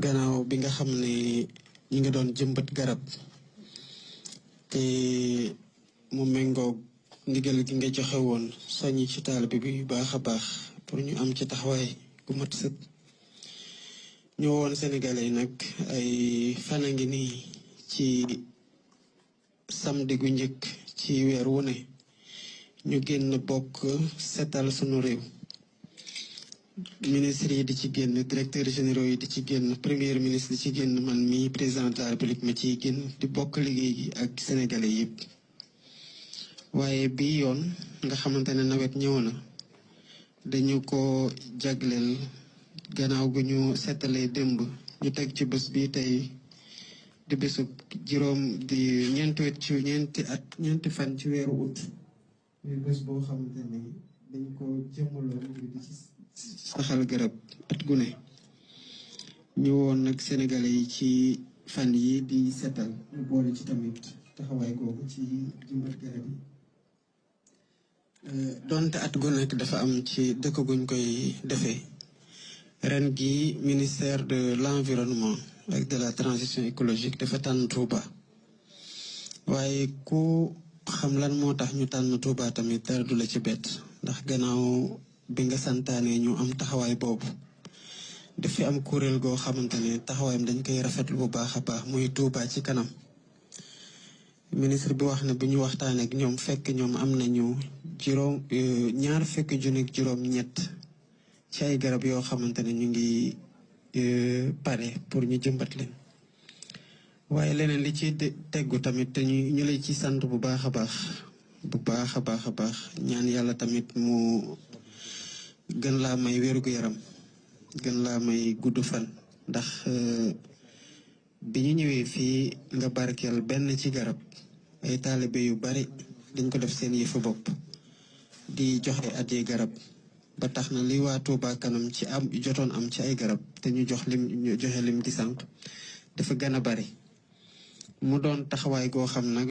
gannaaw bi nga xam ne ñi nga doon jëmbat garab te mu méngoog ndigal gi nga joxe woon soññi ci taalibe bi baax a baax pour ñu am ci taxawaay gu mat sëkk ñu woon sénégalais nag ay fan a ngi nii ci samedi gu njëkk ci weer wu ne ñu génn bokk setal sunu réew. ministre yi di ci génn directeur généraux yi di ci génn premier ministre di ci génn man mi président de la république ma ciy génn di bokk liggéey gi ak sénégalais yëpp. waaye bii yoon nga xamante ne nawet ñëw na dañu ko jagleel gannaaw gu ñu seetalee démb ñu teg ci bés bi tey di bésu ñeenti fan ci weeru août. muy bés boo xamante ne dañ ko jëmmaloon ngir di ci saxal garab at gu ne ñu woon nag sénégalais yi ci fan yi di setal ñu boole ci tamit taxawaay googu ci jëmbat garab yi. donte at gu nekk dafa am ci dëkk guñ koy defee ren gi ministère de l'environnement ak de la transition écologique dafa tànn Touba waaye ku xam lan moo tax ñu tànn Touba tamit dara du la ci bett ndax gannaaw bi nga santaane ñu am taxawaay boobu dafa am kuréel goo xamante ne taxawaayam dañ koy rafetlu bu baax a baax muy Touba ci kanam. ministre bi wax na bi ñu waxtaanee ak ñoom fekk ñoom am nañu ñaar fekk junneeg juróom-ñett ci ay garab yoo xamante ne ñu ngi pare pour ñu jëmbat leen. waaye leneen li ci teggu tamit te ñu lay ci sant bu baax a baax ñaan yàlla tamit mu gën laa may wérgu yaram gën laa may gudd fan ndax bi ñu ñëwee fii nga barkeel benn ci garab ay taalibe yu bari dañ ko def seen yëfu bopp di joxe addiya garab ba tax na li waa Touba kanam ci jotoon am ci ay garab te ñu joxe lim ci sànq dafa gën a bari mu doon taxawaay goo xam nag